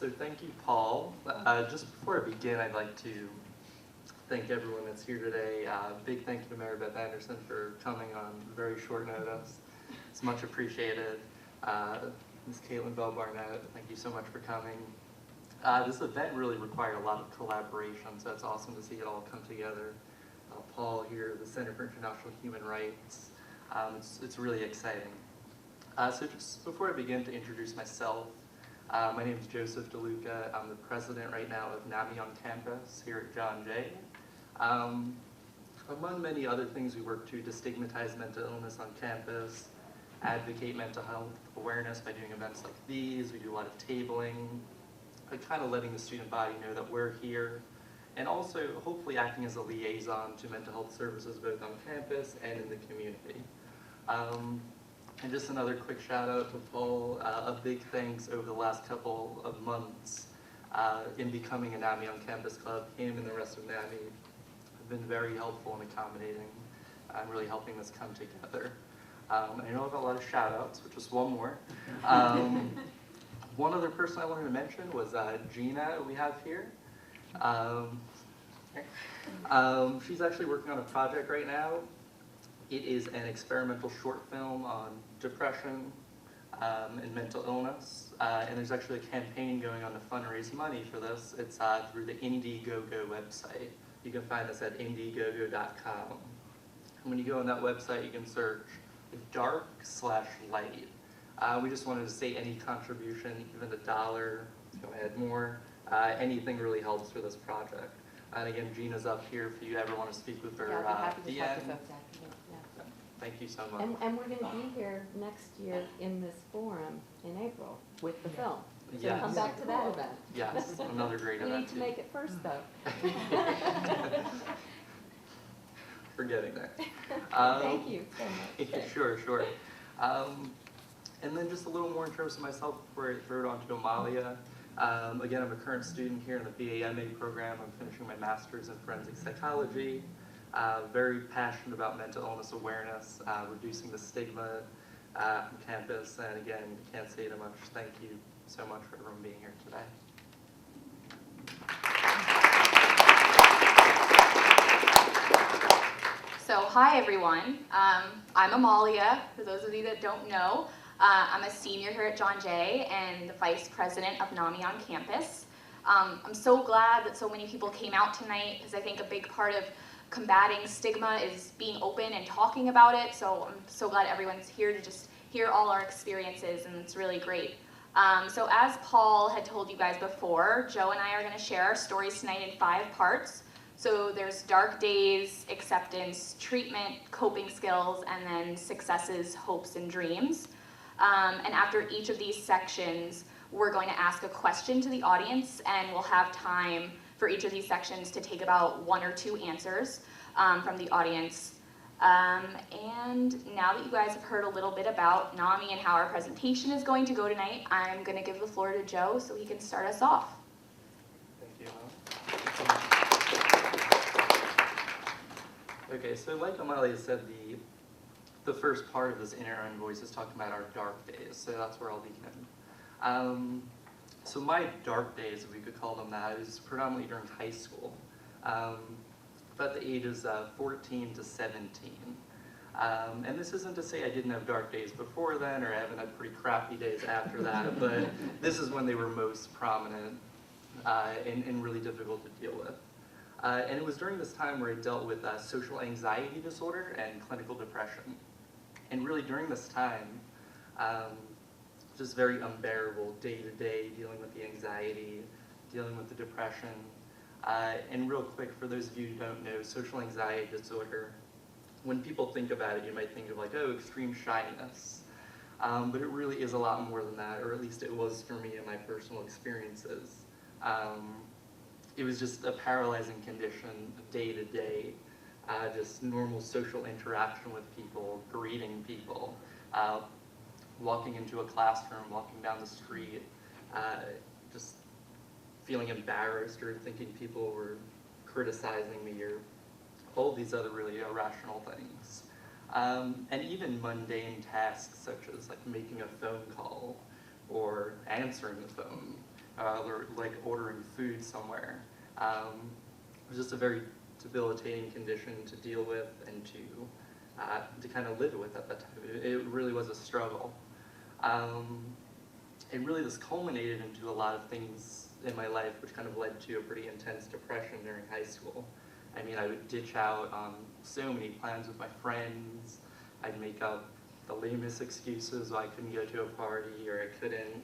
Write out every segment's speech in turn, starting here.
so thank you, Paul. Just before I begin, I'd like to thank everyone that's here today. Big thank you to Mary Beth Anderson for coming on very short notice. It's much appreciated. Ms. Caitlin Bell Barnett, thank you so much for coming. This event really required a lot of collaboration, so it's awesome to see it all come together. Paul here, the Center for International Human Rights. It's really exciting. So just before I begin to introduce myself, my name is Joseph DeLuca. I'm the president right now of NAMI on campus here at John Jay. Among many other things, we work to destigmatize mental illness on campus, advocate mental health awareness by doing events like these. We do a lot of tabling, kind of letting the student body know that we're here, and also hopefully acting as a liaison to mental health services both on campus and in the community. And just another quick shout out to Paul. A big thanks over the last couple of months in becoming a NAMI on campus club. Him and the rest of NAMI have been very helpful and accommodating and really helping this come together. I know I've got a lot of shout outs, but just one more. One other person I wanted to mention was Gina, we have here. She's actually working on a project right now. It is an experimental short film on depression and mental illness. And there's actually a campaign going on to fundraise money for this. It's through the Indiegogo website. You can find this at indiegogo.com. And when you go on that website, you can search dark/light. We just wanted to say any contribution, even $1, go ahead more, anything really helps for this project. And again, Gina's up here if you ever want to speak with her. Yeah, I'd be happy to talk to DM. folks after this, yeah. Thank you so much. And we're going to be here next year in this forum in April with the film. So Yes. come back to that event. Yes, another great We event need to too. make it first, though. We're getting there. Thank you so much. Sure. And then just a little more in terms of myself before I throw it on to Amalia. Again, I'm a current student here in the BA/MA program. I'm finishing my master's in forensic psychology. Very passionate about mental illness awareness, reducing the stigma on campus. And again, can't say it much. Thank you so much for everyone being here today. So hi everyone, I'm Amalia, for those of you that don't know. I'm a senior here at John Jay and the vice president of NAMI on campus. I'm so glad that so many people came out tonight because I think a big part of combating stigma is being open and talking about it. So I'm so glad everyone's here to just hear all our experiences, and it's really great. So as Paul had told you guys before, Joe and I are going to share our stories tonight in 5 parts. So there's dark days, acceptance, treatment, coping skills, and then successes, hopes, and dreams. And after each of these sections, we're going to ask a question to the audience, and we'll have time for each of these sections to take about 1 or 2 answers from the audience. And now that you guys have heard a little bit about NAMI and how our presentation is going to go tonight, I'm going to give the floor to Joe so he can start us off. Thank you. Okay, so like Amalia said, the first part of this inner voice is talking about our dark days, so that's where I'll begin. So my dark days, if we could call them that, is predominantly during high school, about the ages of 14 to 17. And this isn't to say I didn't have dark days before then, or I haven't had pretty crappy days after that, but this is when they were most prominent and really difficult to deal with. And it was during this time where I dealt with social anxiety disorder and clinical depression. And really during this time, just very unbearable day to day, dealing with the anxiety, dealing with the depression. And real quick, for those of you who don't know, social anxiety disorder, when people think about it, you might think of like, oh, extreme shyness. But it really is a lot more than that, or at least it was for me in my personal experiences. It was just a paralyzing condition, day to day, just normal social interaction with people, greeting people, walking into a classroom, walking down the street, just feeling embarrassed or thinking people were criticizing me, or all these other really irrational things. And even mundane tasks such as like making a phone call or answering the phone or like ordering food somewhere. It was just a very debilitating condition to deal with and to kind of live with at that time. It really was a struggle. And really this culminated into a lot of things in my life, which kind of led to a pretty intense depression during high school. I mean, I would ditch out on so many plans with my friends. I'd make up the lamest excuses why I couldn't go to a party, or I couldn't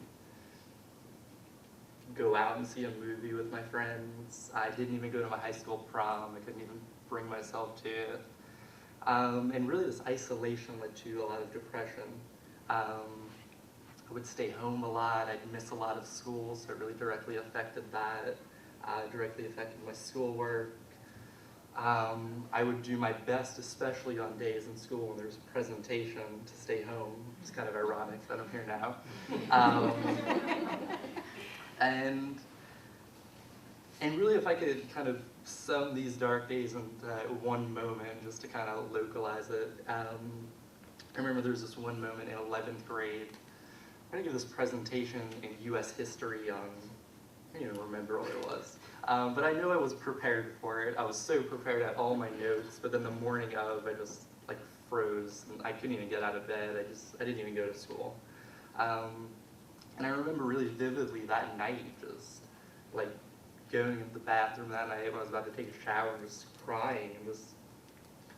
go out and see a movie with my friends. I didn't even go to my high school prom. I couldn't even bring myself to it. And really this isolation led to a lot of depression. I would stay home a lot. I'd miss a lot of school, so it really directly affected that. Directly affected my schoolwork. I would do my best, especially on days in school when there was a presentation, to stay home. It's kind of ironic that I'm here now. And really, if I could kind of sum these dark days into one moment, just to kind of localize it, I remember there was this one moment in 11th grade. I'm going to give this presentation in U.S. history on, I don't even remember what it was. But I know I was prepared for it. I was so prepared at all my notes, but then the morning of, I just like froze, and I couldn't even get out of bed. I didn't even go to school. And I remember really vividly that night, just like going into the bathroom that night when I was about to take a shower and just crying and just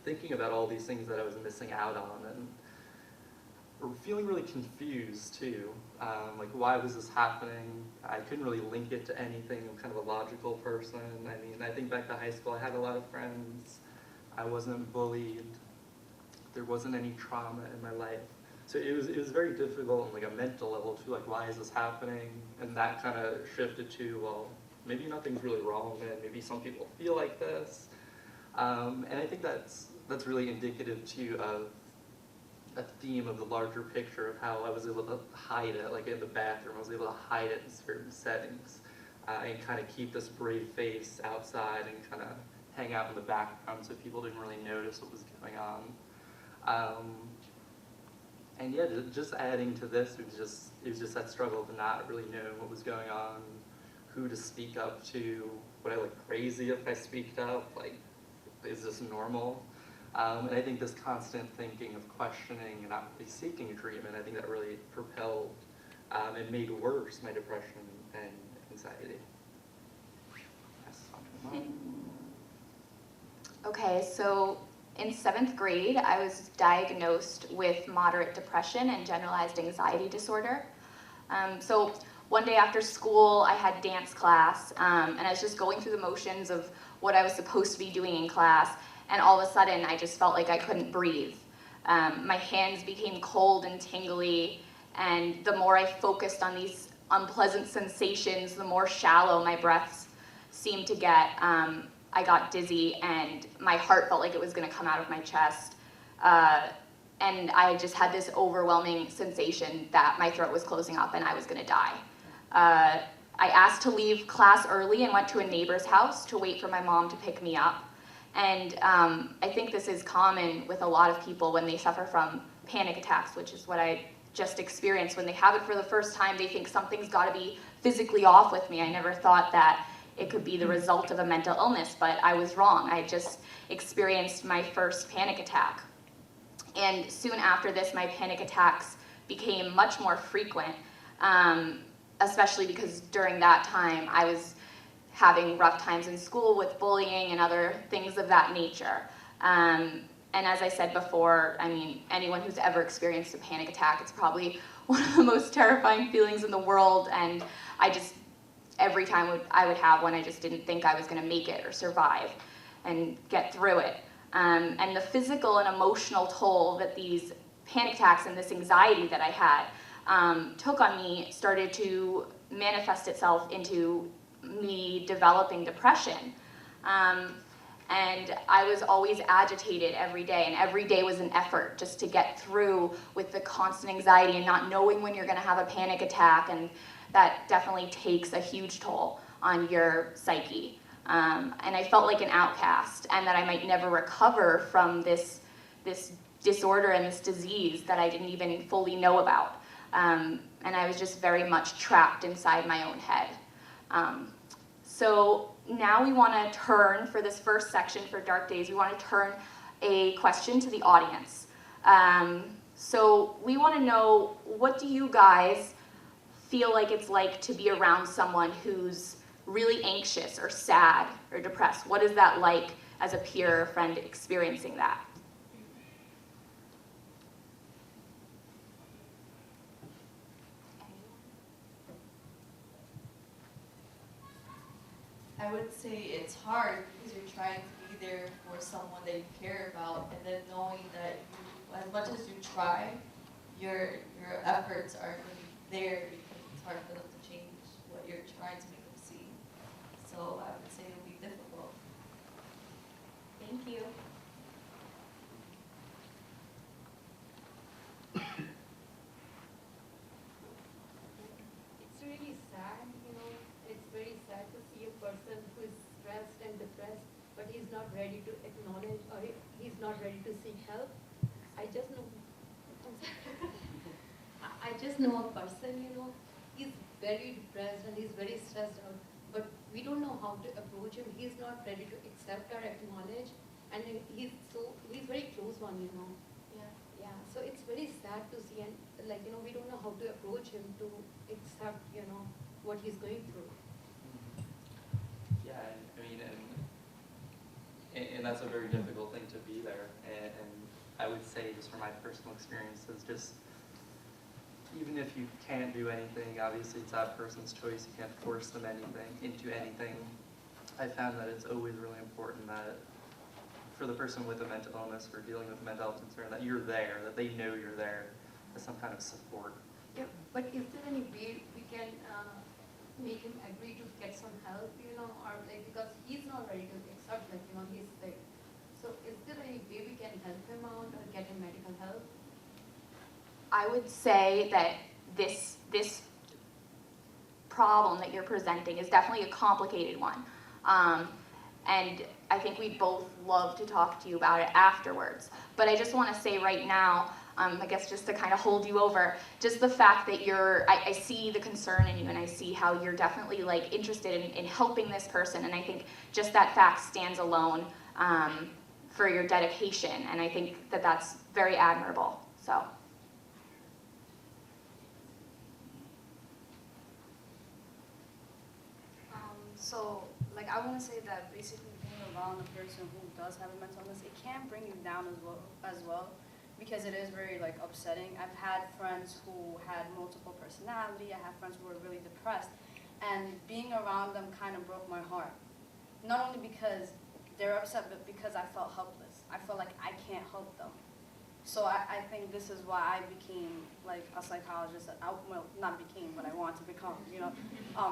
thinking about all these things that I was missing out on, and feeling really confused too. Like, why was this happening? I couldn't really link it to anything. I'm kind of a logical person. I mean, I think back to high school, I had a lot of friends. I wasn't bullied. There wasn't any trauma in my life. So it was very difficult on like a mental level too, like, why is this happening? And that kind of shifted to, well, maybe nothing's really wrong, and maybe some people feel like this. And I think that's really indicative too of a theme of the larger picture of how I was able to hide it, like in the bathroom, I was able to hide it in certain settings, and kind of keep this brave face outside and kind of hang out in the background so people didn't really notice what was going on. And yeah, just adding to this, it was just that struggle to not really know what was going on, who to speak up to. Would I look crazy if I speaked up? Like, is this normal? And I think this constant thinking of questioning and not really seeking treatment, I think that really propelled and made worse my depression and anxiety. Okay, so in 7th grade, I was diagnosed with moderate depression and generalized anxiety disorder. So one day after school, I had dance class, and I was just going through the motions of what I was supposed to be doing in class, and all of a sudden, I just felt like I couldn't breathe. My hands became cold and tingly, and the more I focused on these unpleasant sensations, the more shallow my breaths seemed to get. I got dizzy, and my heart felt like it was going to come out of my chest. And I just had this overwhelming sensation that my throat was closing up and I was going to die. I asked to leave class early and went to a neighbor's house to wait for my mom to pick me up. And I think this is common with a lot of people when they suffer from panic attacks, which is what I just experienced. When they have it for the first time, they think something's got to be physically off with me. I never thought that it could be the result of a mental illness, but I was wrong. I just experienced my first panic attack. And soon after this, my panic attacks became much more frequent, especially because during that time, I was having rough times in school with bullying and other things of that nature. And as I said before, I mean, anyone who's ever experienced a panic attack, it's probably one of the most terrifying feelings in the world. And every time I would have one, I just didn't think I was going to make it or survive and get through it. And the physical and emotional toll that these panic attacks and this anxiety that I had took on me started to manifest itself into me developing depression. And I was always agitated every day, and every day was an effort just to get through with the constant anxiety and not knowing when you're going to have a panic attack, and that definitely takes a huge toll on your psyche. And I felt like an outcast, and that I might never recover from this disorder and this disease that I didn't even fully know about. And I was just very much trapped inside my own head. So now we want to turn, for this first section for Dark Days, we want to turn a question to the audience. So we want to know, what do you guys feel like it's like to be around someone who's really anxious or sad or depressed? What is that like as a peer or friend experiencing that? I would say it's hard because you're trying to be there for someone that you care about, and then knowing that you, as much as you try, your efforts aren't really there because it's hard for them to change what you're trying to make them see. So I would say it would be difficult. Thank you. It's really sad, it's very sad to see a person who is stressed and depressed, but he's not ready to acknowledge or he's not ready to seek help. I just know, I just know a person, he's very depressed and he's very stressed out, but we don't know how to approach him. He's not ready to accept or acknowledge, and he's very close one, Yeah, so it's very sad to see, and we don't know how to approach him to accept, what he's going through. Yeah, I mean, and that's a very difficult thing to be there. And I would say, just from my personal experiences, just even if you can't do anything, obviously it's that person's choice. You can't force them into anything. I found that it's always really important that for the person with a mental illness or dealing with a mental health concern, that you're there, that they know you're there as some kind of support. Yeah, but is there any way we can make him agree to get some help, or because he's not ready to accept he's sick. So is there any way we can help him out or get him medical help? I would say that this problem that you're presenting is definitely a complicated one. And I think we'd both love to talk to you about it afterwards. But I just want to say right now, I guess just to kind of hold you over, just the fact that I see the concern in you, and I see how you're definitely interested in helping this person, and I think just that fact stands alone for your dedication, and I think that that's very admirable. So. So, I want to say that basically being around a person who does have a mental illness, it can bring you down as well, because it is very upsetting. I've had friends who had multiple personality. I have friends who were really depressed, and being around them kind of broke my heart. Not only because they're upset, but because I felt helpless. I felt like I can't help them. So I think this is why I became a psychologist. Well, not became, but I want to become,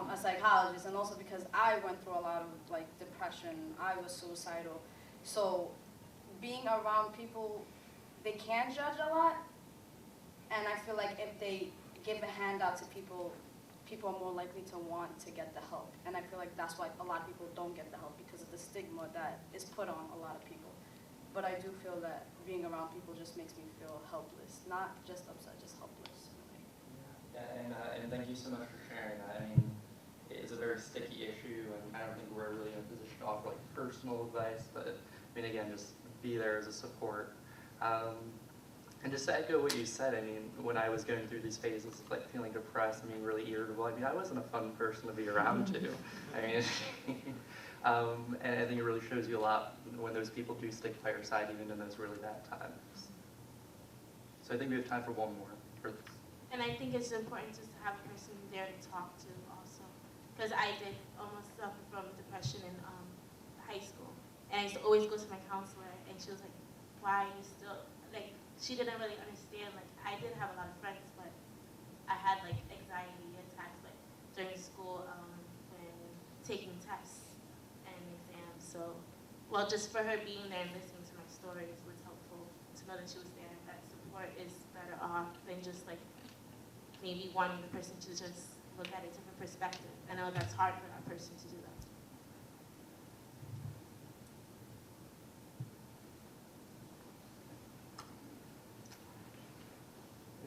a psychologist. And also because I went through a lot of depression. I was suicidal. So being around people, they can judge a lot. And I feel like if they give a handout to people, people are more likely to want to get the help. And I feel like that's why a lot of people don't get the help, because of the stigma that is put on a lot of people. But I do feel that being around people just makes me feel helpless, not just upset, just helpless. Yeah, and thank you so much for sharing that. I mean, it's a very sticky issue, and I don't think we're really in a position to offer personal advice, but I mean, again, just be there as a support. And just to echo what you said, I mean, when I was going through these phases of feeling depressed and being really irritable, I mean, I wasn't a fun person to be around too. I mean, and I think it really shows you a lot when those people do stick by your side, even in those really bad times. So I think we have time for one more for this. And I think it's important just to have a person there to talk to also. Because I did almost suffer from depression in high school. And I used to always go to my counselor, and she was like, why are you still, she didn't really understand. I did have a lot of friends, but I had anxiety attacks during school when taking tests and exams. So, well, just for her being there and listening to my stories was helpful to know that she was there. That support is better off than just maybe wanting the person to just look at a different perspective. I know that's hard for that person to do that.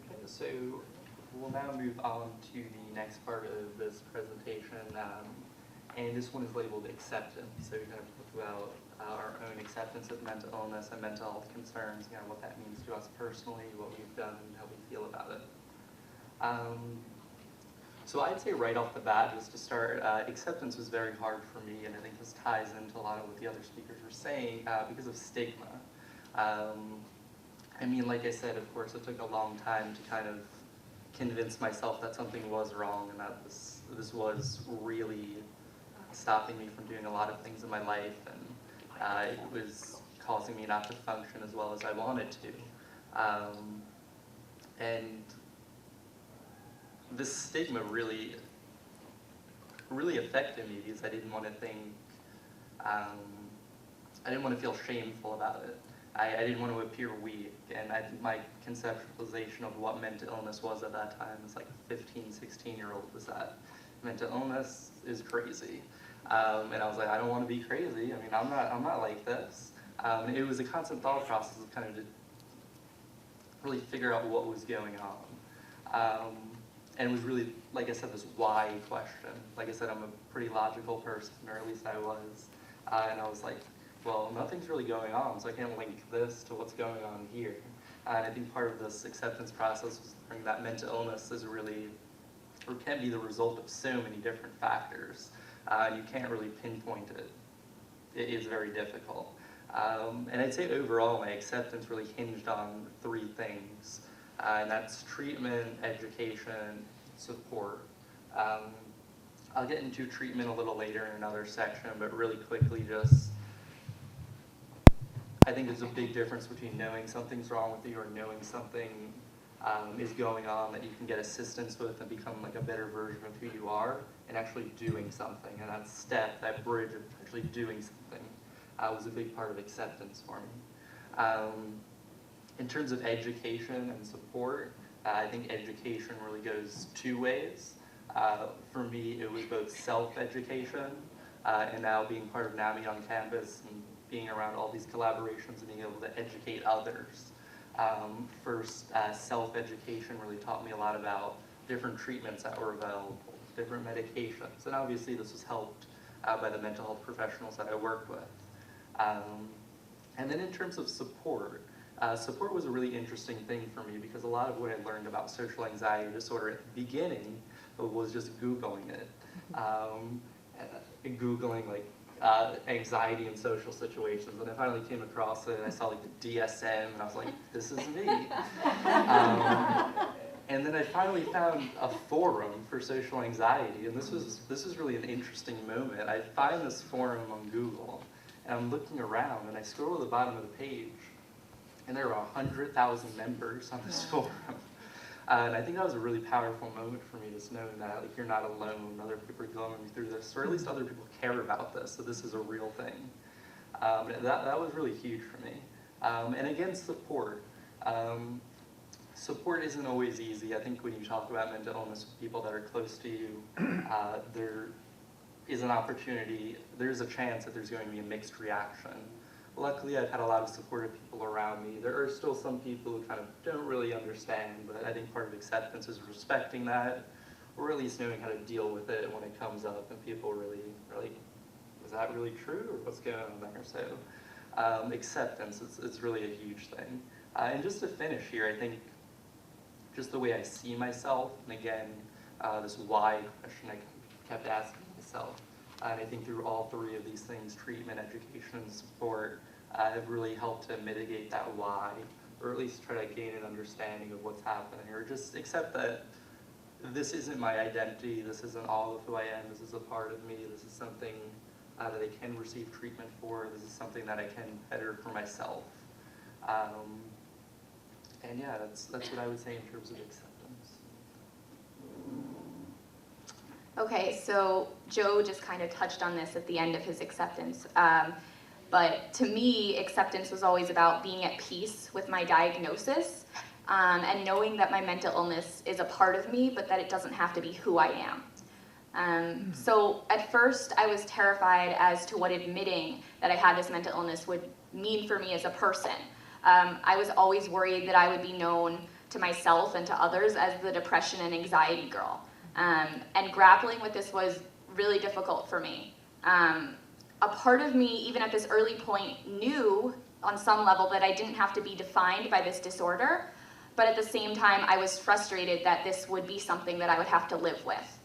Okay, so we'll now move on to the next part of this presentation, and this one is labeled acceptance. So we kind of talk about our own acceptance of mental illness and mental health concerns, what that means to us personally, what we've done, and how we feel about it. So I'd say right off the bat, just to start, acceptance was very hard for me, and I think this ties into a lot of what the other speakers were saying, because of stigma. I mean, like I said, of course, it took a long time to kind of convince myself that something was wrong and that this was really stopping me from doing a lot of things in my life, and it was causing me not to function as well as I wanted to. And this stigma really affected me because I didn't want to think, I didn't want to feel shameful about it. I didn't want to appear weak, and I think my conceptualization of what mental illness was at that time as like a 15, 16-year-old was that mental illness is crazy. And I was like, I don't want to be crazy. I mean, I'm not like this. It was a constant thought process of kind of to really figure out what was going on. And it was really, like I said, this why question. Like I said, I'm a pretty logical person, or at least I was. And I was like, well, nothing's really going on, so I can't link this to what's going on here. And I think part of this acceptance process was learning that mental illness is really, or can be the result of so many different factors. You can't really pinpoint it. It is very difficult. And I'd say overall, my acceptance really hinged on three things. And that's treatment, education, support. I'll get into treatment a little later in another section, but really quickly I think there's a big difference between knowing something's wrong with you or knowing something is going on that you can get assistance with and become like a better version of who you are, and actually doing something. And that bridge of actually doing something was a big part of acceptance for me. In terms of education and support, I think education really goes two ways. For me, it was both self-education and now being part of NAMI on campus and being around all these collaborations and being able to educate others. First, self-education really taught me a lot about different treatments that were available, different medications, and obviously this was helped by the mental health professionals that I worked with. And then in terms of support, support was a really interesting thing for me because a lot of what I learned about social anxiety disorder at the beginning was just Googling it. Googling like anxiety in social situations, and I finally came across it and I saw like the DSM and I was like, this is me. And then I finally found a forum for social anxiety, and this was really an interesting moment. I find this forum on Google and I'm looking around and I scroll to the bottom of the page and there are 100,000 members on this forum. And I think that was a really powerful moment for me, just knowing that like you're not alone, other people are going through this, or at least other people care about this, so this is a real thing. That was really huge for me. And again, support. Support isn't always easy. I think when you talk about mental illness with people that are close to you, there is an opportunity, there's a chance that there's going to be a mixed reaction. Luckily, I've had a lot of supportive people around me. There are still some people who kind of don't really understand, but I think part of acceptance is respecting that, or at least knowing how to deal with it when it comes up and people really are like, is that really true, or what's going on there? So acceptance, it's really a huge thing. And just to finish here, I think just the way I see myself, and again, this why question I kept asking myself, and I think through all three of these things, treatment, education, and support, have really helped to mitigate that why, or at least try to gain an understanding of what's happening, or just accept that this isn't my identity, this isn't all of who I am, this is a part of me, this is something that I can receive treatment for, this is something that I can better for myself. And yeah, that's what I would say in terms of acceptance. Okay, so Joe just kind of touched on this at the end of his acceptance. But to me, acceptance was always about being at peace with my diagnosis and knowing that my mental illness is a part of me, but that it doesn't have to be who I am. So at first, I was terrified as to what admitting that I had this mental illness would mean for me as a person. I was always worried that I would be known to myself and to others as the depression and anxiety girl. And grappling with this was really difficult for me. A part of me, even at this early point, knew on some level that I didn't have to be defined by this disorder, but at the same time, I was frustrated that this would be something that I would have to live with.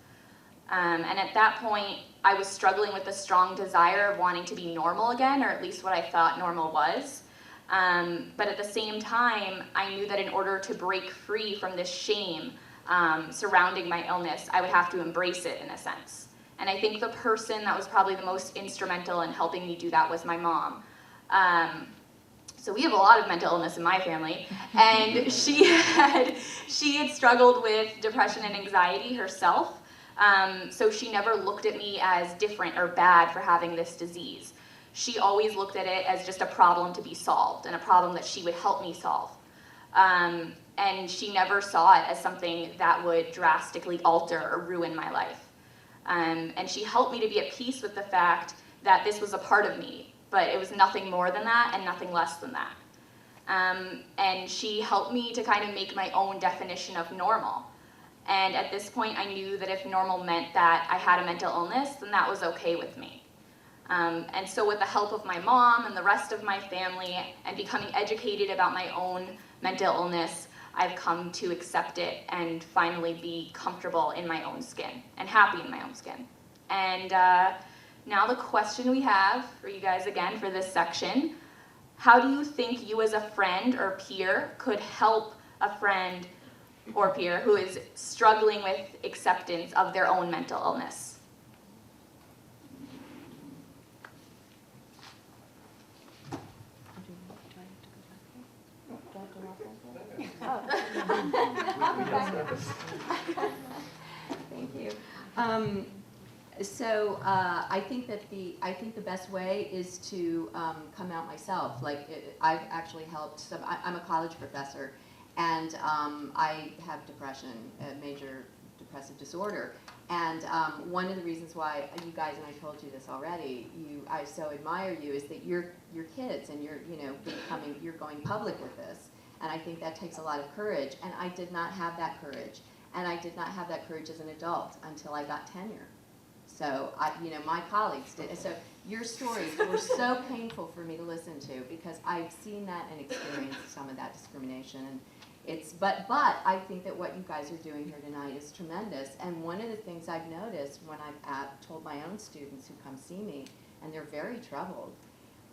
And at that point, I was struggling with a strong desire of wanting to be normal again, or at least what I thought normal was. But at the same time, I knew that in order to break free from this shame surrounding my illness, I would have to embrace it in a sense. And I think the person that was probably the most instrumental in helping me do that was my mom. So we have a lot of mental illness in my family, and she had struggled with depression and anxiety herself. So she never looked at me as different or bad for having this disease. She always looked at it as just a problem to be solved and a problem that she would help me solve. And she never saw it as something that would drastically alter or ruin my life. And she helped me to be at peace with the fact that this was a part of me, but it was nothing more than that and nothing less than that. And she helped me to kind of make my own definition of normal. And at this point, I knew that if normal meant that I had a mental illness, then that was okay with me. And so with the help of my mom and the rest of my family and becoming educated about my own mental illness, I've come to accept it and finally be comfortable in my own skin and happy in my own skin. And now the question we have for you guys again for this section, how do you think you as a friend or peer could help a friend or peer who is struggling with acceptance of their own mental illness? Thank you. I think the best way is to come out myself. I've actually helped some. I'm a college professor, and I have depression, a major depressive disorder. And one of the reasons why you guys, and I told you this already, I so admire you, is that you're kids and you're going public with this. And I think that takes a lot of courage. And I did not have that courage. And I did not have that courage as an adult until I got tenure. So, my colleagues did. So your stories were so painful for me to listen to because I've seen that and experienced some of that discrimination. And but I think that what you guys are doing here tonight is tremendous. And one of the things I've noticed when I've told my own students who come see me, and they're very troubled,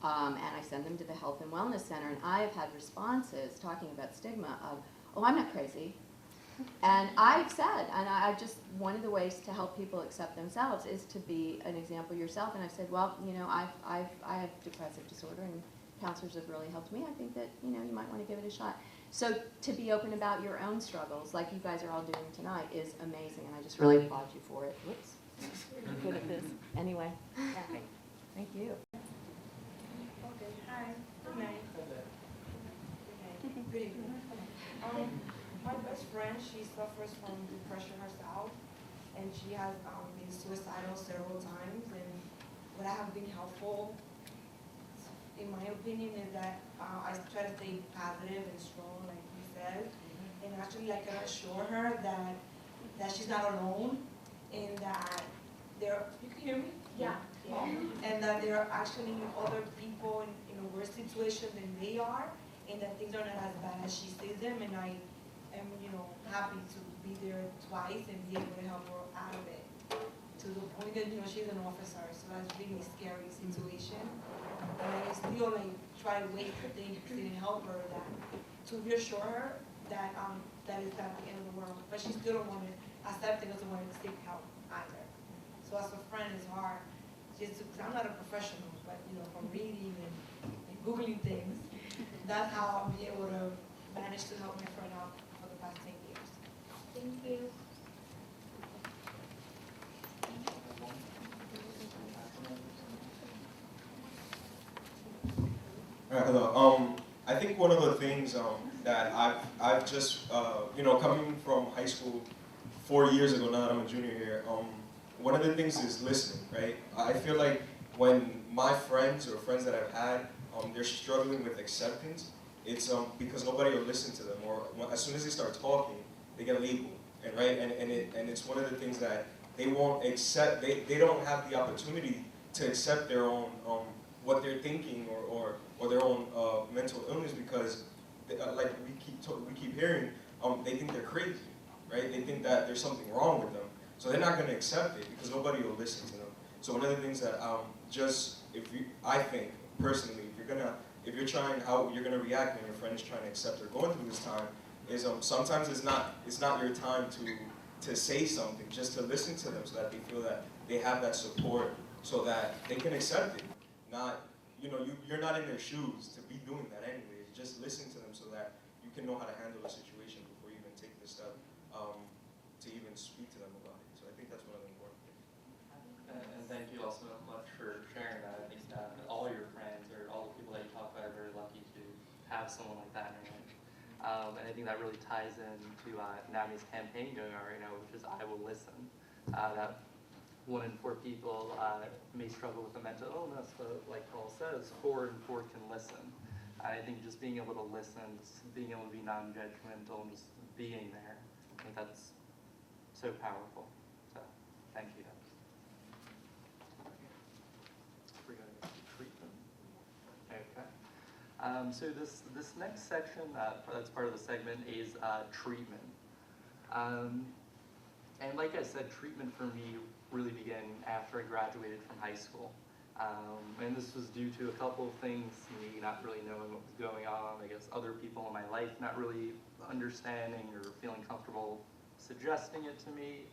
and I send them to the Health and Wellness Center, and I have had responses talking about stigma of, oh, I'm not crazy. And I've said, and one of the ways to help people accept themselves is to be an example yourself. And I've said, well, I have depressive disorder, and counselors have really helped me. I think that, you might want to give it a shot. So to be open about your own struggles, like you guys are all doing tonight, is amazing, and I just really applaud you for it. Whoops. I'm good at this. Anyway, yeah. Thank you. Okay, hi, good night. Good evening. My best friend, she suffers from depression herself, and she has been suicidal several times, and what I have been helpful, in my opinion, is that I try to stay positive and strong, like you said, and actually assure her that she's not alone, and that you can hear me? Yeah. And that there are actually other people in a worse situation than they are, and that things are not as bad as she sees them, and I am, happy to be there twice and be able to help her out of it. To the point that, she's an officer, so that's really a scary situation. And I still try to wait for things and help her to reassure her that that is not the end of the world. But she still don't want to accept it, doesn't want to seek help either. So as a friend, it's hard. Just because I'm not a professional, but from reading and Googling things, that's how I'll be able to manage to help my friend out for the past 10 years. Thank you. Hello. I think one of the things that I've just coming from high school 4 years ago now that I'm a junior here, one of the things is listening, right? I feel like when my friends or friends that I've had, they're struggling with acceptance, it's because nobody will listen to them, or as soon as they start talking, they get labeled, and right, and it's one of the things that they won't accept. They don't have the opportunity to accept their own what they're thinking or their own mental illness, because like we keep hearing, they think they're crazy, right? They think that there's something wrong with them, so they're not going to accept it because nobody will listen to them. So one of the things that I think personally, if you're trying how you're going to react when your friend is trying to accept or going through this time, is sometimes it's not your time to say something, just to listen to them so that they feel that they have that support, so that they can accept it. Not, you're not in their shoes to be doing that anyway. Just listen to them so that you can know how to handle the situation before you even take the step to even speak to them about it. So I think that's one of the important things. And thank you also much for sharing that. I think all your friends or all the people that you talk about are very lucky to have someone like that in their life. And I think that really ties into NAMI's campaign going on right now, which is I Will Listen. That 1 in 4 people may struggle with a mental illness, but like Paul says, 4 in 4 can listen. I think just being able to listen, just being able to be non-judgmental, and just being there, I think that's so powerful. So, thank you. We're going to treatment. Okay. So this next section, that's part of the segment, is treatment. And like I said, treatment for me really began after I graduated from high school. And this was due to a couple of things, me not really knowing what was going on, I guess other people in my life not really understanding or feeling comfortable suggesting it to me.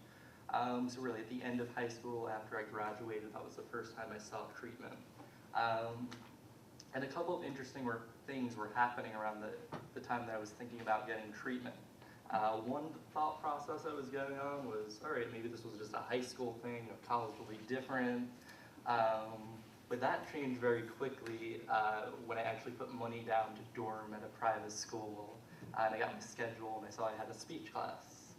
So really at the end of high school, after I graduated, that was the first time I sought treatment. And a couple of interesting things were happening around the time that I was thinking about getting treatment. One thought process that was going on was, all right, maybe this was just a high school thing, college will be different. But that changed very quickly when I actually put money down to dorm at a private school. And I got my schedule and I saw I had a speech class.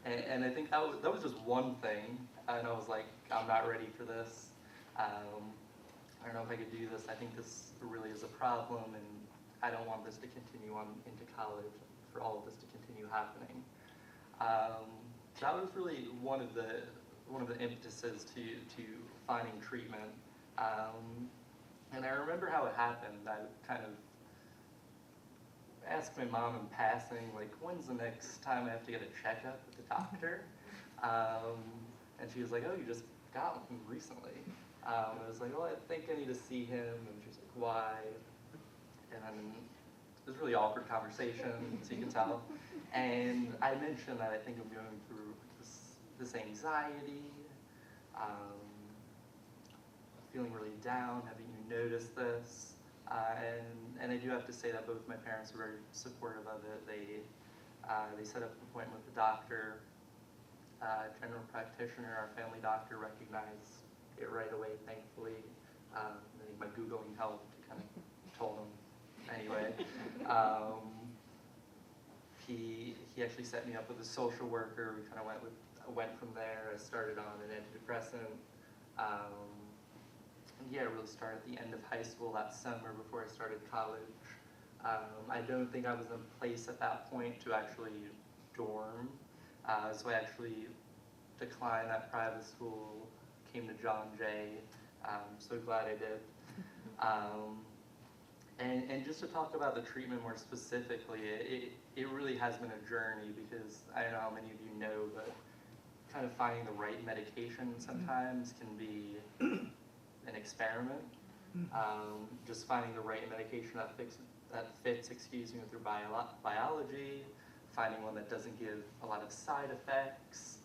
And I think that was just one thing. And I was like, I'm not ready for this. I don't know if I could do this. I think this really is a problem, and I don't want this to continue on into college, for all of this to continue happening. That was really one of the impetuses to finding treatment. And I remember how it happened. I kind of asked my mom in passing, like, when's the next time I have to get a checkup with the doctor? And she was like, oh, you just got one recently. I was like, well, I think I need to see him. And she's like, why? And then it was a really awkward conversation, so you can tell. And I mentioned that I think I'm going through this anxiety, feeling really down, having you notice this. And I do have to say that both my parents were very supportive of it. They set up an appointment with the doctor, general practitioner. Our family doctor recognized it right away, thankfully. I think my Googling helped, kind of told him anyway. He actually set me up with a social worker. We kind of went from there. I started on an antidepressant. And yeah, I really started at the end of high school that summer before I started college. I don't think I was in a place at that point to actually dorm. So I actually declined that private school, came to John Jay. So glad I did. And just to talk about the treatment more specifically, it really has been a journey, because I don't know how many of you know, but kind of finding the right medication sometimes can be an experiment. Just finding the right medication that fits with your biology, finding one that doesn't give a lot of side effects.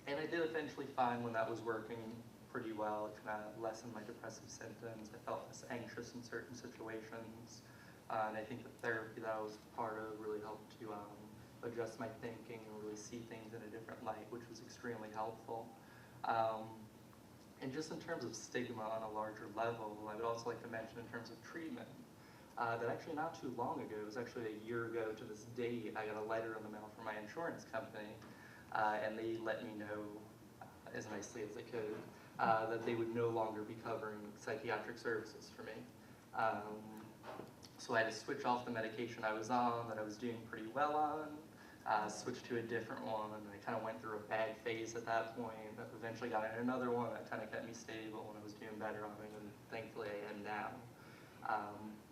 And I did eventually find one that was working pretty well. It kind of lessened my depressive symptoms. I felt less anxious in certain situations. And I think the therapy that I was part of really helped to adjust my thinking and really see things in a different light, which was extremely helpful. And just in terms of stigma on a larger level, I would also like to mention in terms of treatment, that actually not too long ago, it was actually a year ago to this date, I got a letter in the mail from my insurance company, and they let me know, as nicely as they could, that they would no longer be covering psychiatric services for me. So I had to switch off the medication I was on, that I was doing pretty well on, switch to a different one, and I kind of went through a bad phase at that point. I eventually got another one that kind of kept me stable, and I was doing better on it, and thankfully I am now.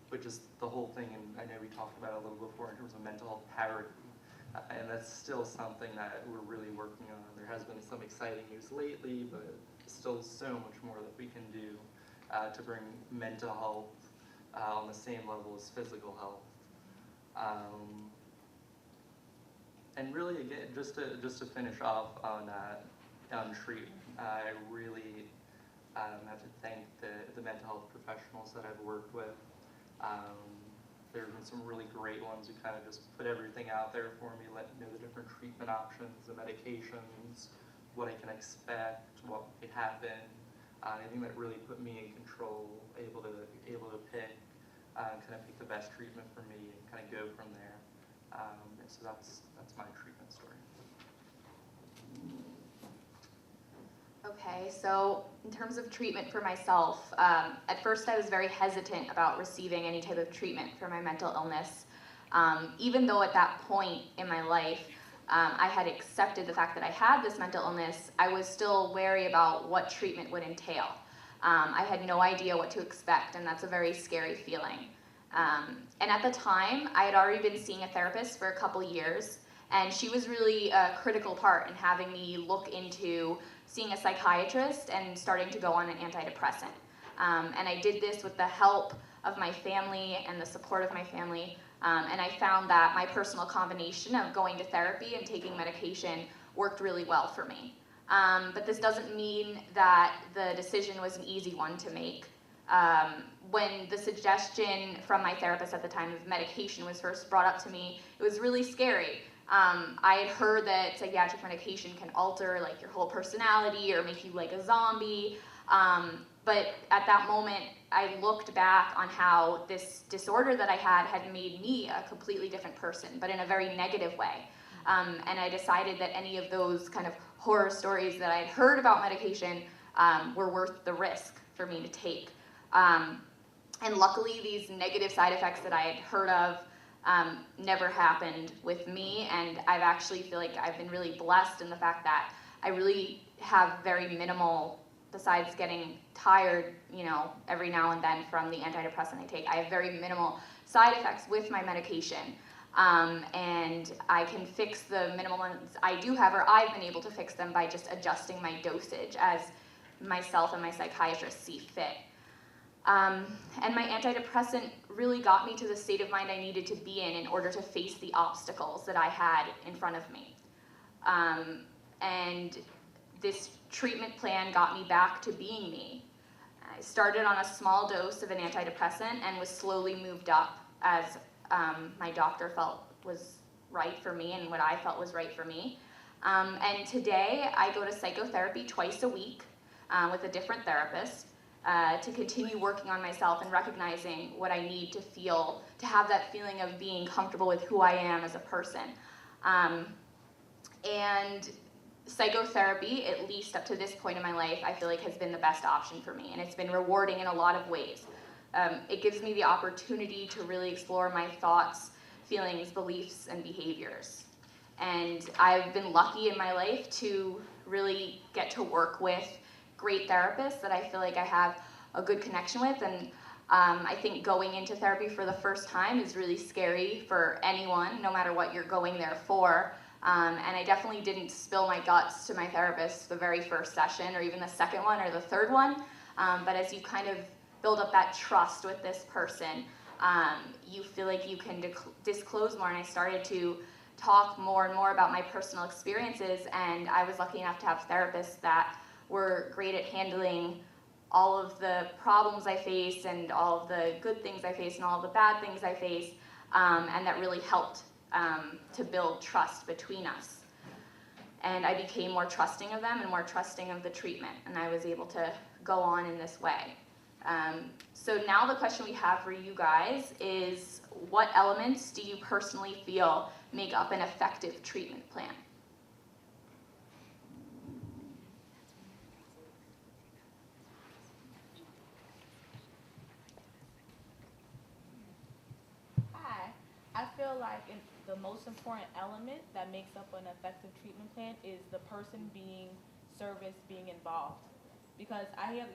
But just the whole thing, and I know we talked about it a little before in terms of mental health parity, and that's still something that we're really working on. There has been some exciting news lately, but still so much more that we can do to bring mental health on the same level as physical health. And really, again, just to finish off on treatment, I really have to thank the mental health professionals that I've worked with. There have been some really great ones who kind of just put everything out there for me, let me know the different treatment options, the medications, what I can expect, what could happen. I think that really put me in control, able to pick, kind of pick the best treatment for me and kind of go from there. And so that's my treatment story. Okay, so in terms of treatment for myself, at first I was very hesitant about receiving any type of treatment for my mental illness. Even though at that point in my life, I had accepted the fact that I had this mental illness, I was still wary about what treatment would entail. I had no idea what to expect, and that's a very scary feeling. And at the time, I had already been seeing a therapist for a couple years, and she was really a critical part in having me look into seeing a psychiatrist and starting to go on an antidepressant. And I did this with the help of my family and the support of my family. And I found that my personal combination of going to therapy and taking medication worked really well for me. But this doesn't mean that the decision was an easy one to make. When the suggestion from my therapist at the time of medication was first brought up to me, it was really scary. I had heard that psychiatric medication can alter like your whole personality or make you like a zombie. But at that moment, I looked back on how this disorder that I had made me a completely different person, but in a very negative way. And I decided that any of those kind of horror stories that I had heard about medication were worth the risk for me to take. And luckily, these negative side effects that I had heard of never happened with me, and I've actually feel like I've been really blessed in the fact that I really have very minimal, besides getting tired, you know, every now and then from the antidepressant I take, I have very minimal side effects with my medication. And I can fix the minimal ones I do have, or I've been able to fix them by just adjusting my dosage as myself and my psychiatrist see fit. And my antidepressant really got me to the state of mind I needed to be in order to face the obstacles that I had in front of me. And this treatment plan got me back to being me. I started on a small dose of an antidepressant and was slowly moved up as my doctor felt was right for me and what I felt was right for me. And today I go to psychotherapy twice a week with a different therapist. To continue working on myself and recognizing what I need to feel, to have that feeling of being comfortable with who I am as a person. And psychotherapy, at least up to this point in my life, I feel like has been the best option for me, and it's been rewarding in a lot of ways. It gives me the opportunity to really explore my thoughts, feelings, beliefs, and behaviors. And I've been lucky in my life to really get to work with great therapists that I feel like I have a good connection with, and I think going into therapy for the first time is really scary for anyone, no matter what you're going there for. And I definitely didn't spill my guts to my therapist the very first session, or even the second one or the third one. But as you kind of build up that trust with this person, you feel like you can disclose more, and I started to talk more and more about my personal experiences, and I was lucky enough to have therapists that were great at handling all of the problems I face and all of the good things I face and all of the bad things I face, and that really helped to build trust between us. And I became more trusting of them and more trusting of the treatment, and I was able to go on in this way. So now the question we have for you guys is, what elements do you personally feel make up an effective treatment plan? feel like the most important element that makes up an effective treatment plan is the person being serviced, being involved. Because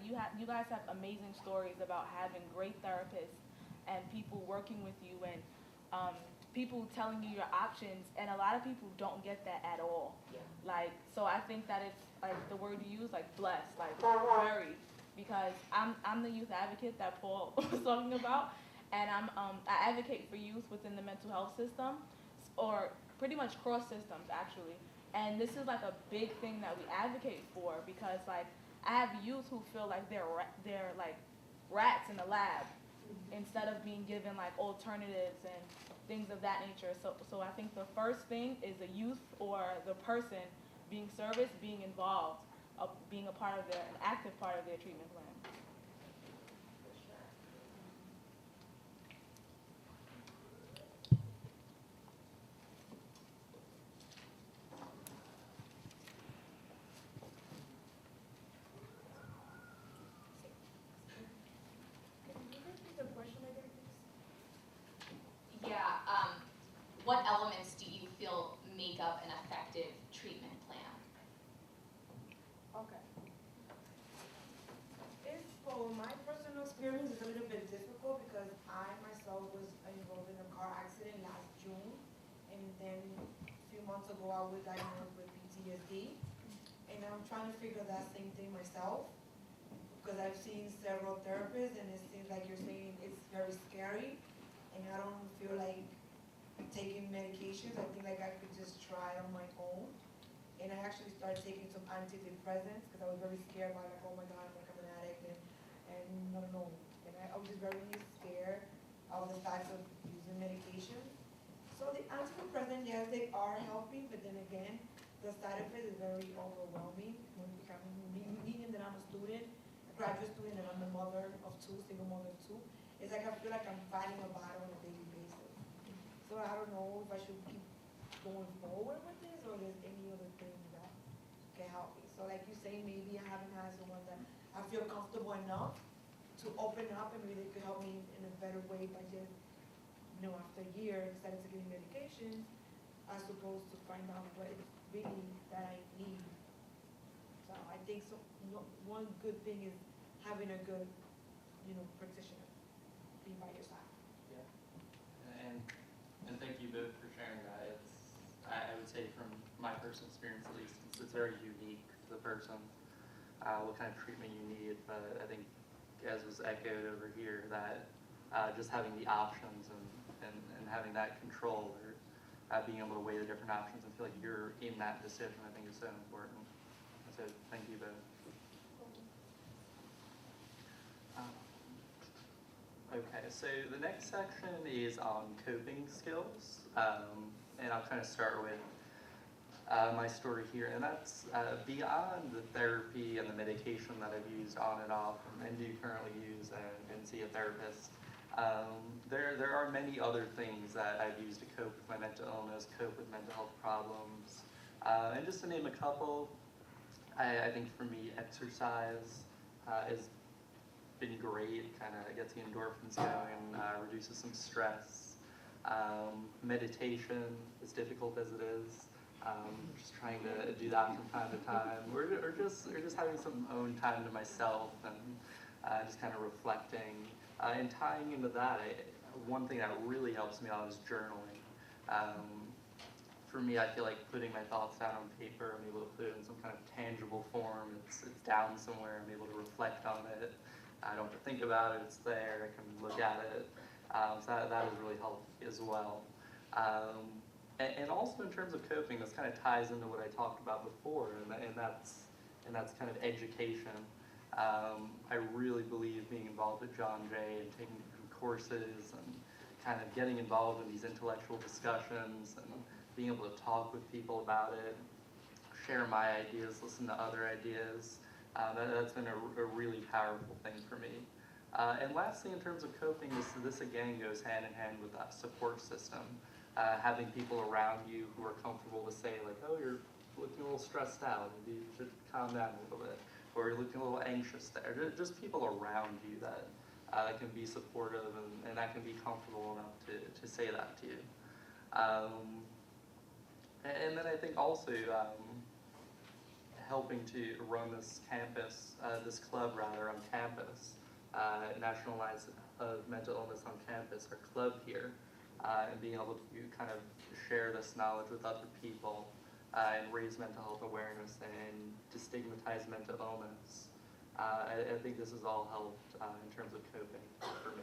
you guys have amazing stories about having great therapists and people working with you and people telling you your options, and a lot of people don't get that at all. Yeah. Like, so I think that it's like the word you use, like blessed, like very, because I'm the youth advocate that Paul was talking about, and I advocate for youth within the mental health system, or pretty much cross systems actually. And this is like a big thing that we advocate for, because like I have youth who feel like they're like rats in the lab instead of being given like alternatives and things of that nature. So I think the first thing is the youth or the person being serviced, being involved, being a part of an active part of their treatment plan. Yeah, what elements do you feel make up an effective treatment plan? Okay. For my personal experience, it's a little bit difficult because I myself was involved in a car accident last June, and then a few months ago I was diagnosed with PTSD, and I'm trying to figure that same thing myself because I've seen several therapists, and it seems like you're saying it's very scary, and I don't feel like taking medications. I think like I could just try on my own. And I actually started taking some antidepressants because I was very scared about like, oh my God, I'm like I'm an addict, and I don't know. And I was just very scared of the fact of using medication. So the antidepressants, yes, they are helping, but then again, the side effect is very overwhelming. Meaning that I'm a student, a graduate student, and I'm a mother of two, single mother of two. It's like I feel like I'm fighting a battle on a daily basis. So I don't know if I should keep going forward with this, or there's any other thing that can help me. So like you say, maybe I haven't had someone that I feel comfortable enough to open up, and maybe they could help me in a better way by just, after a year, instead of taking medications, I'm supposed to find out what it's really that I need. So I think one good thing is having a good, practitioner be by your side. Yeah. And thank you both for sharing that. I would say from my personal experience at least, it's very unique to the person, what kind of treatment you need. But I think, as was echoed over here, that just having the options and having that control, or being able to weigh the different options and feel like you're in that decision, I think is so important. So thank you both. Okay, so the next section is on coping skills, and I'll kind of start with my story here, and that's beyond the therapy and the medication that I've used on and off, and do currently use and see a therapist. There are many other things that I've used to cope with my mental illness, cope with mental health problems, and just to name a couple, I think for me, exercise is been great, kind of gets the endorphins going, reduces some stress. Meditation, as difficult as it is, just trying to do that from time to time, or just having some own time to myself and just kind of reflecting. And tying into that, one thing that really helps me out is journaling. For me, I feel like putting my thoughts down on paper, I'm able to put it in some kind of tangible form. It's down somewhere, I'm able to reflect on it. I don't have to think about it, it's there, I can look at it. So that has really helped as well. And also in terms of coping, this kind of ties into what I talked about before, and that's kind of education. I really believe being involved at John Jay and taking different courses and kind of getting involved in these intellectual discussions and being able to talk with people about it, share my ideas, listen to other ideas. That's been a really powerful thing for me. And lastly, in terms of coping, this again goes hand in hand with that support system. Having people around you who are comfortable to say like, oh, you're looking a little stressed out, maybe you should calm down a little bit, or you're looking a little anxious there. Just people around you that can be supportive and that can be comfortable enough to say that to you. And then I think also helping to run this campus, this club rather, on campus, National Alliance of Mental Illness on Campus, our club here, and being able to kind of share this knowledge with other people and raise mental health awareness and destigmatize mental illness. I think this has all helped in terms of coping for me.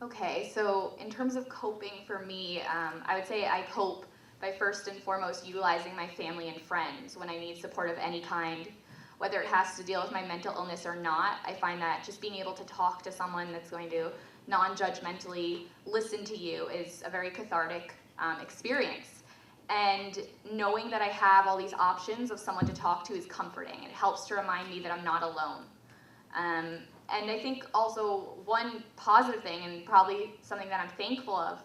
Okay, so in terms of coping for me, I would say I cope by first and foremost utilizing my family and friends when I need support of any kind. Whether it has to deal with my mental illness or not, I find that just being able to talk to someone that's going to non-judgmentally listen to you is a very cathartic experience. And knowing that I have all these options of someone to talk to is comforting. It helps to remind me that I'm not alone. And I think also one positive thing, and probably something that I'm thankful of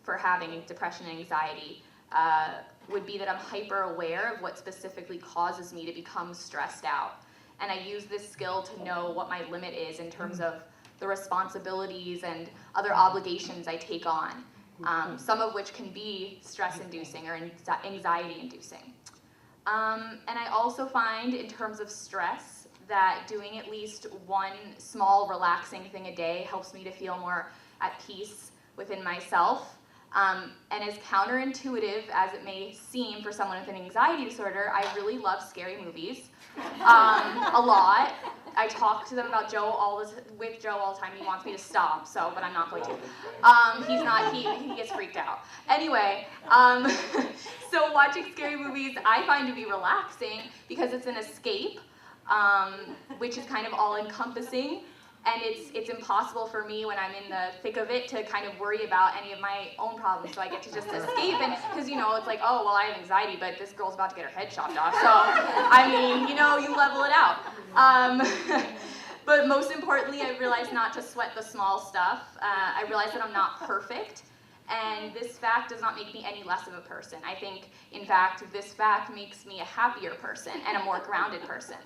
for having depression and anxiety, would be that I'm hyper aware of what specifically causes me to become stressed out. And I use this skill to know what my limit is in terms of the responsibilities and other obligations I take on, some of which can be stress-inducing or anxiety-inducing. And I also find in terms of stress that doing at least one small relaxing thing a day helps me to feel more at peace within myself. And as counterintuitive as it may seem for someone with an anxiety disorder, I really love scary movies a lot. I talk to them about with Joe all the time. He wants me to stop, but I'm not going to. He gets freaked out. Anyway, so watching scary movies I find to be relaxing because it's an escape, which is kind of all-encompassing. And it's impossible for me when I'm in the thick of it to kind of worry about any of my own problems. So I get to just escape, and because it's like, oh well, I have anxiety, but this girl's about to get her head chopped off. So I mean, you level it out. But most importantly, I realized not to sweat the small stuff. I realized that I'm not perfect, and this fact does not make me any less of a person. I think, in fact, this fact makes me a happier person and a more grounded person.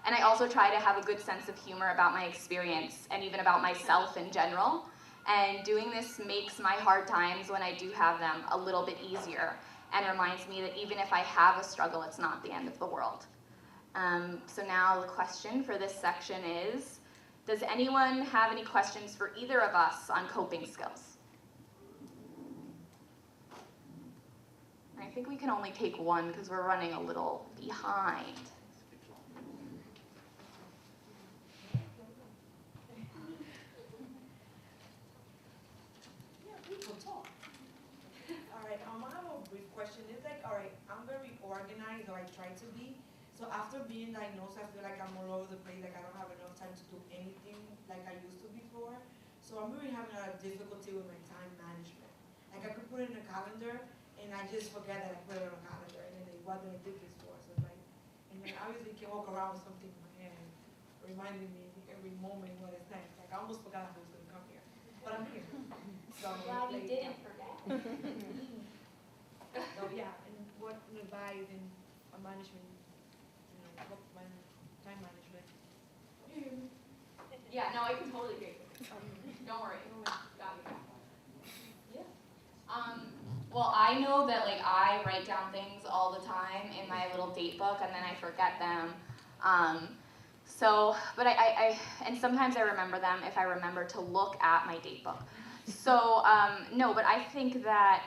And I also try to have a good sense of humor about my experience and even about myself in general. And doing this makes my hard times, when I do have them, a little bit easier and reminds me that even if I have a struggle, it's not the end of the world. So now the question for this section is, does anyone have any questions for either of us on coping skills? I think we can only take one because we're running a little behind. Organized, or I try to be. So after being diagnosed, I feel like I'm all over the place, like I don't have enough time to do anything like I used to before. So I'm really having a difficulty with my time management. Like I could put it in a calendar and I just forget that I put it on a calendar, and then what did I do this for? So like, and then obviously you can walk around with something in my hand reminding me every moment what is next. Like I almost forgot I was gonna come here, but I'm here. So glad you didn't forget. So yeah, and what advice and management, time management. Yeah, no, I can totally agree. Don't worry. Got you. Yeah. Well, I know that I write down things all the time in my little date book, and then I forget them. But and sometimes I remember them if I remember to look at my date book. So no, but I think that.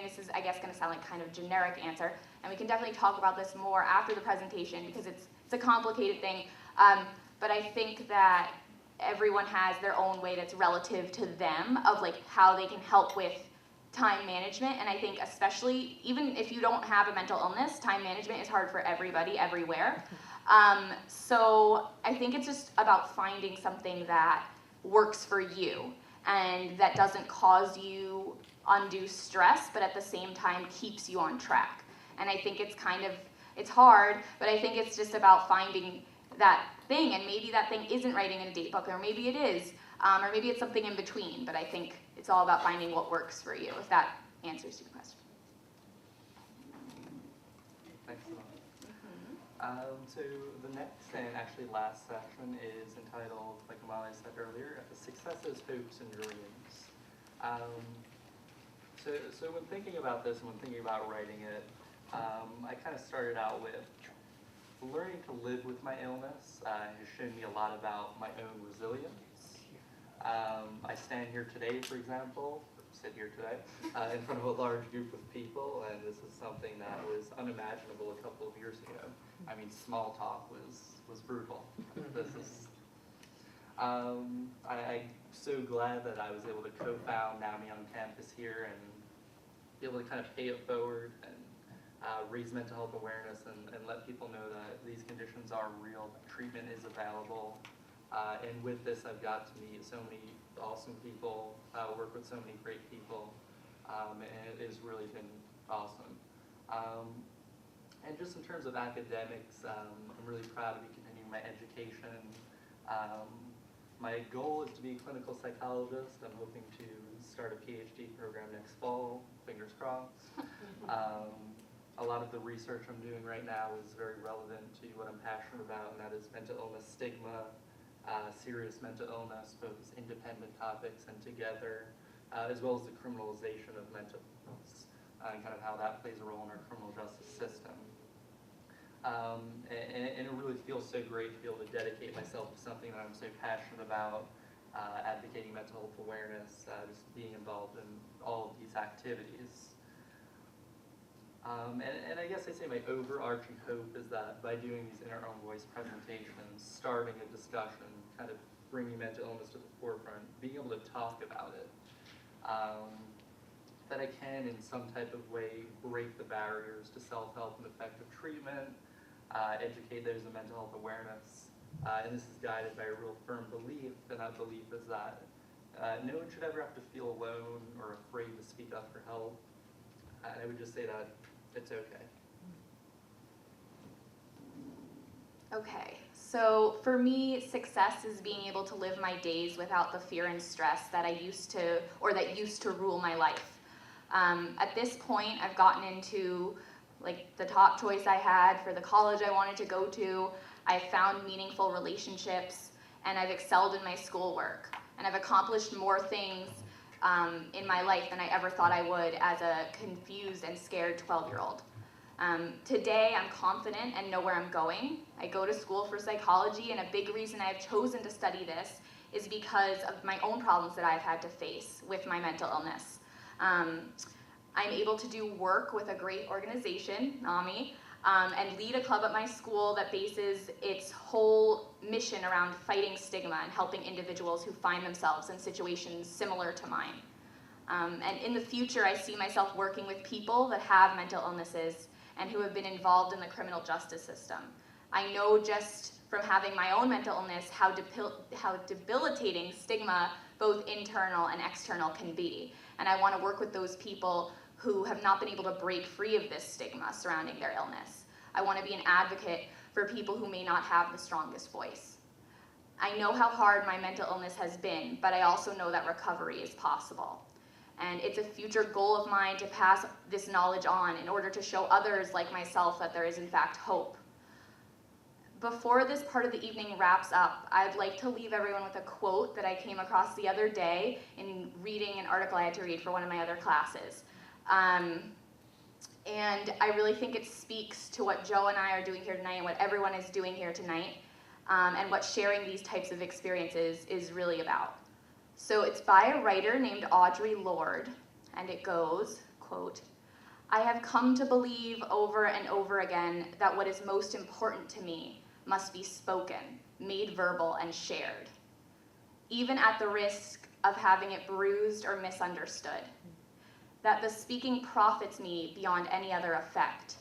This is, I guess, going to sound like kind of generic answer, and we can definitely talk about this more after the presentation because it's a complicated thing. But I think that everyone has their own way that's relative to them of how they can help with time management. And I think especially, even if you don't have a mental illness, time management is hard for everybody, everywhere. So I think it's just about finding something that works for you and that doesn't cause you undue stress, but at the same time keeps you on track. And I think it's hard, but I think it's just about finding that thing, and maybe that thing isn't writing in a date book, or maybe it is, or maybe it's something in between, but I think it's all about finding what works for you, if that answers your question. Excellent. So the next and actually last section is entitled, like Amalia said earlier, Successes, Hopes, and Dreams. So when thinking about this and when thinking about writing it, I kind of started out with learning to live with my illness has shown me a lot about my own resilience. I stand here today, for example, sit here today, in front of a large group of people, and this is something that was unimaginable a couple of years ago. I mean, small talk was brutal. This is, I'm so glad that I was able to co-found NAMI on campus here and be able to kind of pay it forward and raise mental health awareness and let people know that these conditions are real, that treatment is available. And with this, I've got to meet so many awesome people, work with so many great people, and it has really been awesome. And just in terms of academics, I'm really proud to be continuing my education. My goal is to be a clinical psychologist. I'm hoping to start a PhD program next fall, fingers crossed. A lot of the research I'm doing right now is very relevant to what I'm passionate about, and that is mental illness stigma, serious mental illness, both as independent topics and together, as well as the criminalization of mental illness, and kind of how that plays a role in our criminal justice system. And it really feels so great to be able to dedicate myself to something that I'm so passionate about, advocating mental health awareness, just being involved in all of these activities. And I guess I say my overarching hope is that by doing these Inner Own Voice presentations, starting a discussion, kind of bringing mental illness to the forefront, being able to talk about it, that I can in some type of way break the barriers to self-help and effective treatment, educate those in mental health awareness. And this is guided by a real firm belief, and that belief is that no one should ever have to feel alone or afraid to speak up for help. And I would just say that it's okay. Okay, so for me, success is being able to live my days without the fear and stress that I used to, or that used to rule my life. At this point, I've gotten into like the top choice I had for the college I wanted to go to. I've found meaningful relationships, and I've excelled in my schoolwork. And I've accomplished more things in my life than I ever thought I would as a confused and scared 12-year-old. Today, I'm confident and know where I'm going. I go to school for psychology, and a big reason I've chosen to study this is because of my own problems that I've had to face with my mental illness. I'm able to do work with a great organization, NAMI, and lead a club at my school that bases its whole mission around fighting stigma and helping individuals who find themselves in situations similar to mine. And in the future, I see myself working with people that have mental illnesses and who have been involved in the criminal justice system. I know just from having my own mental illness how debilitating stigma, both internal and external, can be. And I want to work with those people who have not been able to break free of this stigma surrounding their illness. I want to be an advocate for people who may not have the strongest voice. I know how hard my mental illness has been, but I also know that recovery is possible. And it's a future goal of mine to pass this knowledge on in order to show others like myself that there is in fact hope. Before this part of the evening wraps up, I'd like to leave everyone with a quote that I came across the other day in reading an article I had to read for one of my other classes. And I really think it speaks to what Joe and I are doing here tonight and what everyone is doing here tonight, and what sharing these types of experiences is really about. So it's by a writer named Audre Lorde, and it goes, quote, "I have come to believe over and over again that what is most important to me must be spoken, made verbal, and shared, even at the risk of having it bruised or misunderstood. That the speaking profits me beyond any other effect.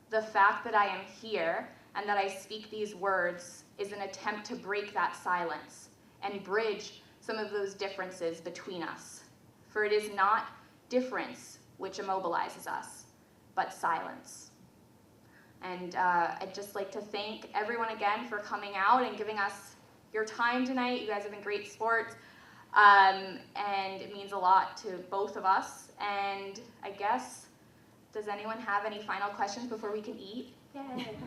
The fact that I am here and that I speak these words is an attempt to break that silence and bridge some of those differences between us. For it is not difference which immobilizes us, but silence." And I'd just like to thank everyone again for coming out and giving us your time tonight. You guys have been great sports. And it means a lot to both of us. And I guess, does anyone have any final questions before we can eat? Yay.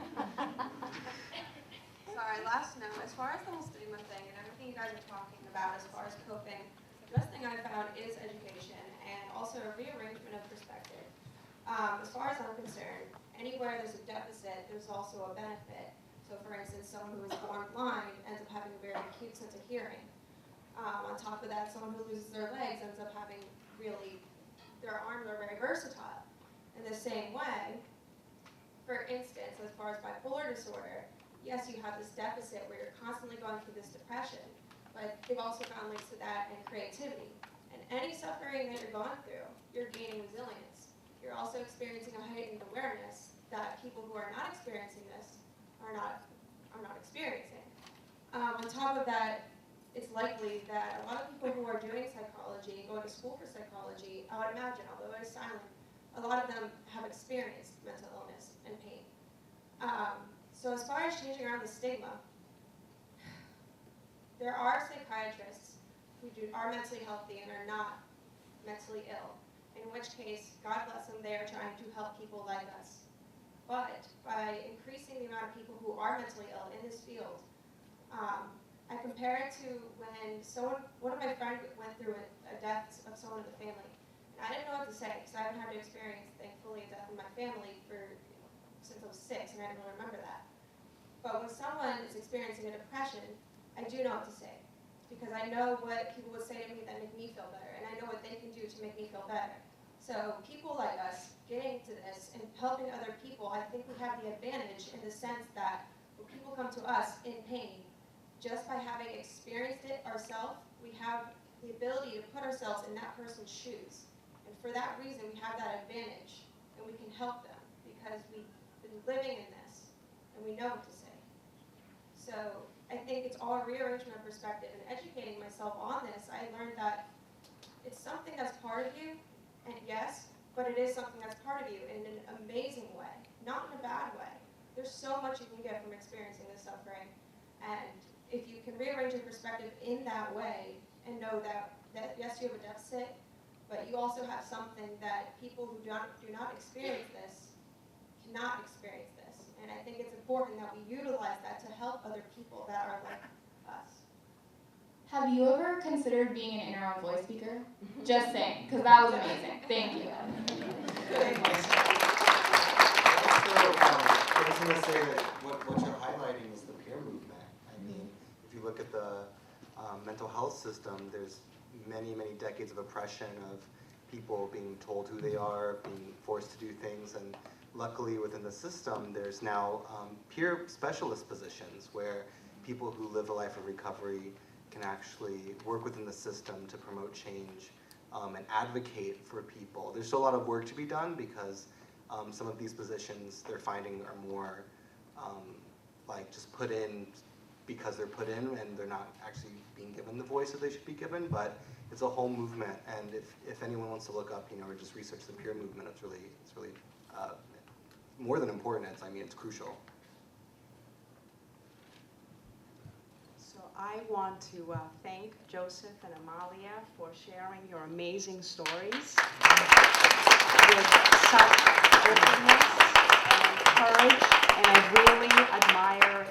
Sorry, last note, as far as the whole stigma thing and everything you guys are talking about as far as coping, the best thing I found is education and also a rearrangement of perspective. As far as I'm concerned, anywhere there's a deficit, there's also a benefit. So for instance, someone who is born blind ends up having a very acute sense of hearing. On top of that, someone who loses their legs ends up having really, their arms are very versatile. In the same way, for instance, as far as bipolar disorder, yes, you have this deficit where you're constantly going through this depression, but they've also found links to that and creativity. And any suffering that you're going through, you're gaining resilience. You're also experiencing a heightened awareness that people who are not experiencing this are not experiencing. On top of that, it's likely that a lot of people who are doing psychology and going to school for psychology, I would imagine, although it is silent, a lot of them have experienced mental illness and pain. So as far as changing around the stigma, there are psychiatrists who are mentally healthy and are not mentally ill, in which case, God bless them, they are trying to help people like us. But by increasing the amount of people who are mentally ill in this field, I compare it to when one of my friends went through a death of someone in the family. And I didn't know what to say, because I haven't had to experience, thankfully, a death in my family since I was 6, and I didn't really remember that. But when someone is experiencing a depression, I do know what to say, because I know what people would say to me that make me feel better, and I know what they can do to make me feel better. So people like us getting to this and helping other people, I think we have the advantage in the sense that when people come to us in pain, just by having experienced it ourselves, we have the ability to put ourselves in that person's shoes. And for that reason, we have that advantage, and we can help them because we've been living in this, and we know what to say. So I think it's all a rearrangement of perspective, and educating myself on this, I learned that it's something that's part of you, and yes, but it is something that's part of you in an amazing way, not in a bad way. There's so much you can get from experiencing this suffering, and if you can rearrange your perspective in that way and know that yes, you have a deficit, but you also have something that people who do not experience this cannot experience this. And I think it's important that we utilize that to help other people that are like us. Have you ever considered being an inner voice speaker? Just saying, because that was amazing. Thank you. I was going to say that what you're highlighting is the peer movement. I mean, if you look at the mental health system, there's many, many decades of oppression of people being told who they are, being forced to do things, and luckily within the system, there's now peer specialist positions where people who live a life of recovery can actually work within the system to promote change and advocate for people. There's still a lot of work to be done because some of these positions they're finding are more like just put in because they're put in and they're not actually being given the voice that they should be given, but it's a whole movement, and if anyone wants to look up, or just research the peer movement, it's really more than important. It's crucial. So I want to thank Joseph and Amalia for sharing your amazing stories with such openness and courage, and I really admire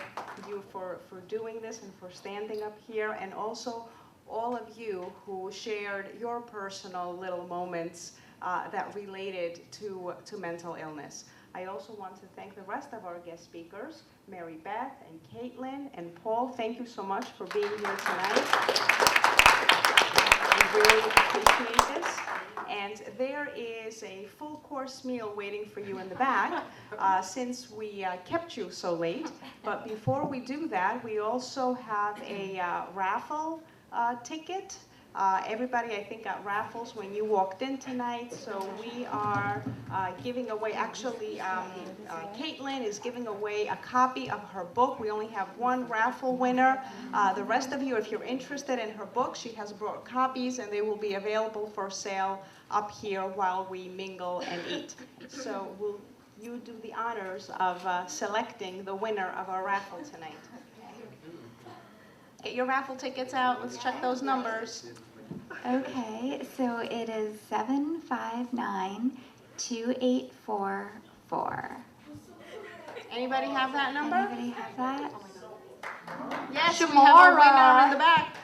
you for doing this and for standing up here, and also all of you who shared your personal little moments that related to mental illness. I also want to thank the rest of our guest speakers, Mary Beth and Caitlin and Paul. Thank you so much for being here tonight. We really appreciate this. And there is a full course meal waiting for you in the back since we kept you so late. But before we do that, we also have a raffle ticket. Everybody, I think, got raffles when you walked in tonight, so we are giving away, actually, Caitlin is giving away a copy of her book. We only have one raffle winner. The rest of you, if you're interested in her book, she has brought copies, and they will be available for sale up here while we mingle and eat. So will you do the honors of selecting the winner of our raffle tonight? Get your raffle tickets out. Let's check those numbers. Okay, so it is 759284. Anybody have that number? Anybody have that? Yes, we have a winner in the back.